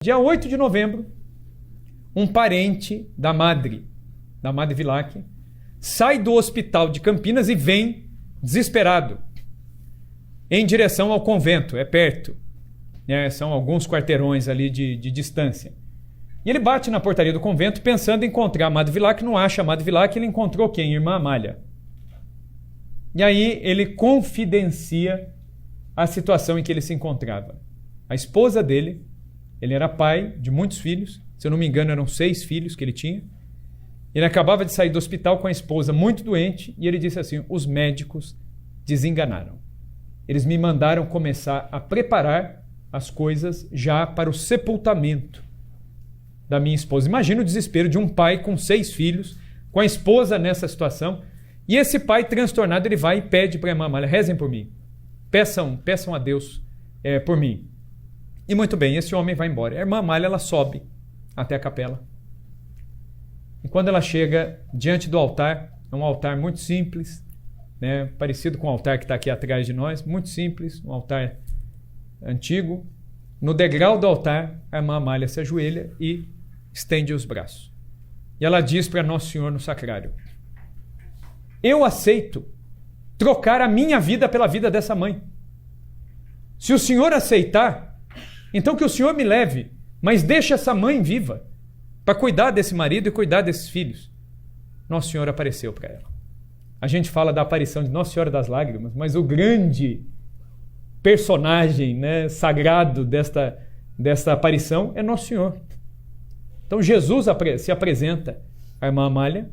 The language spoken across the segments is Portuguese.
Dia 8 de novembro, um parente da Madre Vilac, sai do hospital de Campinas e vem desesperado em direção ao convento, é perto, né? São alguns quarteirões ali de distância. E ele bate na portaria do convento pensando em encontrar a Madre Vilac, não acha a Madre Vilac, ele encontrou quem? Irmã Amália. E aí ele confidencia a situação em que ele se encontrava. A esposa dele, ele era pai de muitos filhos, se eu não me engano eram 6 filhos que ele tinha. Ele acabava de sair do hospital com a esposa muito doente e ele disse assim: os médicos desenganaram. Eles me mandaram começar a preparar as coisas já para o sepultamento da minha esposa. Imagina o desespero de um pai com 6 filhos, com a esposa nessa situação. E esse pai transtornado, ele vai e pede para a irmã Amália: rezem por mim. Peçam a Deus por mim. E muito bem, esse homem vai embora. A irmã Amália, ela sobe até a capela. E quando ela chega diante do altar, é um altar muito simples, né, parecido com o altar que está aqui atrás de nós, muito simples, um altar antigo. No degrau do altar, a irmã Amália se ajoelha e estende os braços. E ela diz para Nosso Senhor no sacrário: eu aceito trocar a minha vida pela vida dessa mãe. Se o Senhor aceitar, então que o Senhor me leve, mas deixe essa mãe viva para cuidar desse marido e cuidar desses filhos. Nosso Senhor apareceu para ela. A gente fala da aparição de Nossa Senhora das Lágrimas, mas o grande personagem, né, sagrado desta aparição é Nosso Senhor. Então Jesus se apresenta à irmã Amália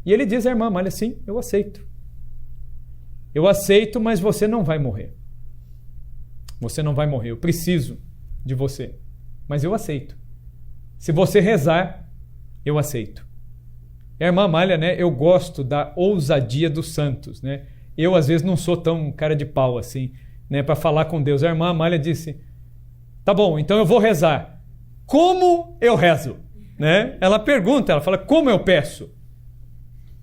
e ele diz à irmã Amália: sim, eu aceito. Eu aceito, mas você não vai morrer. Você não vai morrer, eu preciso de você, mas eu aceito. Se você rezar, eu aceito. A irmã Amália, né, eu gosto da ousadia dos santos, né? Eu, às vezes, não sou tão cara de pau assim, né, para falar com Deus. A irmã Amália disse: tá bom, então eu vou rezar. Como eu rezo? Né? Ela pergunta, ela fala: como eu peço?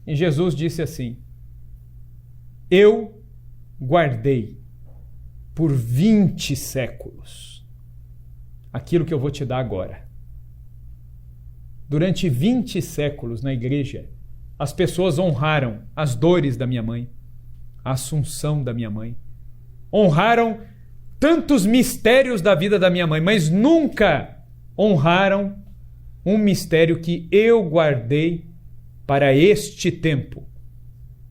E Jesus disse assim: eu guardei por 20 séculos aquilo que eu vou te dar agora. Durante 20 séculos na igreja, as pessoas honraram as dores da minha mãe, a assunção da minha mãe, honraram tantos mistérios da vida da minha mãe, mas nunca honraram um mistério que eu guardei para este tempo,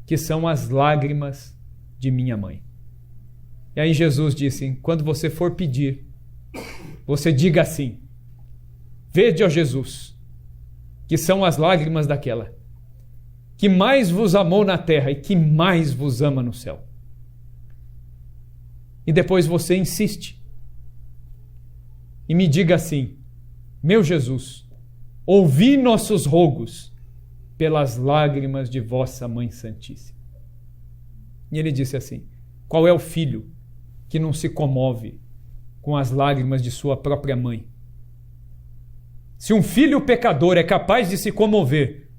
que são as lágrimas de minha mãe. E aí Jesus disse: quando você for pedir, você diga assim: vede, ó Jesus, que são as lágrimas daquela que mais vos amou na terra e que mais vos ama no céu. E depois você insiste e me diga assim: meu Jesus, ouvi nossos rogos pelas lágrimas de vossa Mãe Santíssima. E ele disse assim: qual é o filho que não se comove com as lágrimas de sua própria mãe? Se um filho pecador é capaz de se comover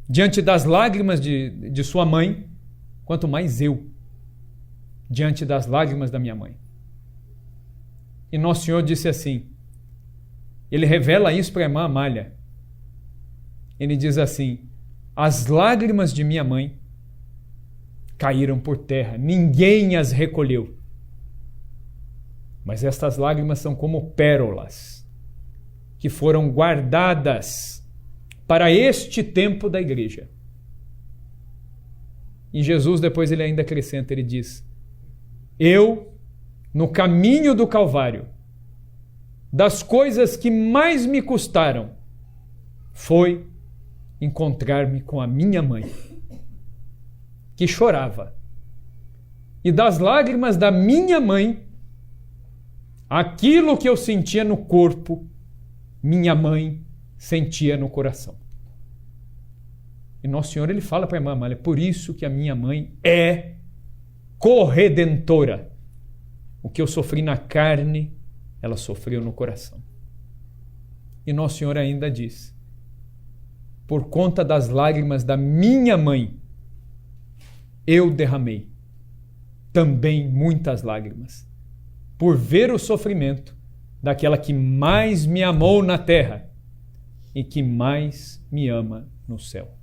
diante das lágrimas de sua mãe, quanto mais eu, diante das lágrimas da minha mãe. E Nosso Senhor disse assim, ele revela isso para a irmã Amália. Ele diz assim: as lágrimas de minha mãe caíram por terra, ninguém as recolheu. Mas estas lágrimas são como pérolas que foram guardadas para este tempo da igreja. E Jesus depois ele ainda acrescenta, ele diz: eu, no caminho do Calvário, das coisas que mais me custaram, foi encontrar-me com a minha mãe, que chorava. E das lágrimas da minha mãe, aquilo que eu sentia no corpo, minha mãe sentia no coração. E Nosso Senhor ele fala para a irmã Amália: por isso que a minha mãe é corredentora. O que eu sofri na carne, ela sofreu no coração. E Nosso Senhor ainda diz: por conta das lágrimas da minha mãe, eu derramei também muitas lágrimas, por ver o sofrimento daquela que mais me amou na terra e que mais me ama no céu.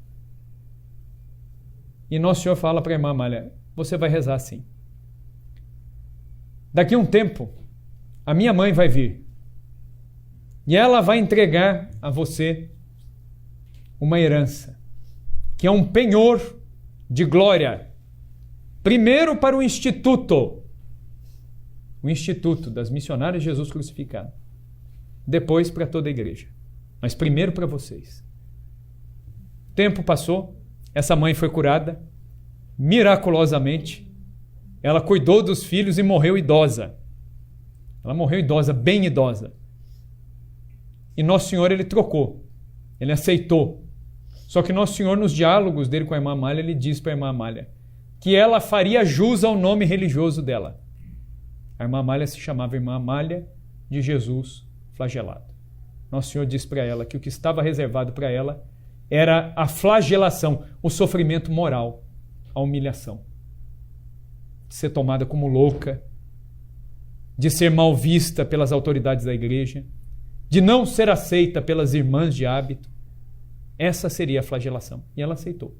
E Nosso Senhor fala para a irmã Amália, você vai rezar assim. Daqui a um tempo, a minha mãe vai vir e ela vai entregar a você uma herança, que é um penhor de glória. Primeiro para o Instituto das Missionárias de Jesus Crucificado. Depois para toda a igreja. Mas primeiro para vocês. O tempo passou, essa mãe foi curada, miraculosamente. Ela cuidou dos filhos e morreu idosa. Ela morreu idosa, bem idosa. E Nosso Senhor, ele trocou. Ele aceitou. Só que Nosso Senhor, nos diálogos dele com a irmã Amália, ele diz para a irmã Amália que ela faria jus ao nome religioso dela. A irmã Amália se chamava Irmã Amália de Jesus Flagelado. Nosso Senhor diz para ela que o que estava reservado para ela era a flagelação, o sofrimento moral, a humilhação. De ser tomada como louca, de ser mal vista pelas autoridades da igreja, de não ser aceita pelas irmãs de hábito. Essa seria a flagelação. E ela aceitou.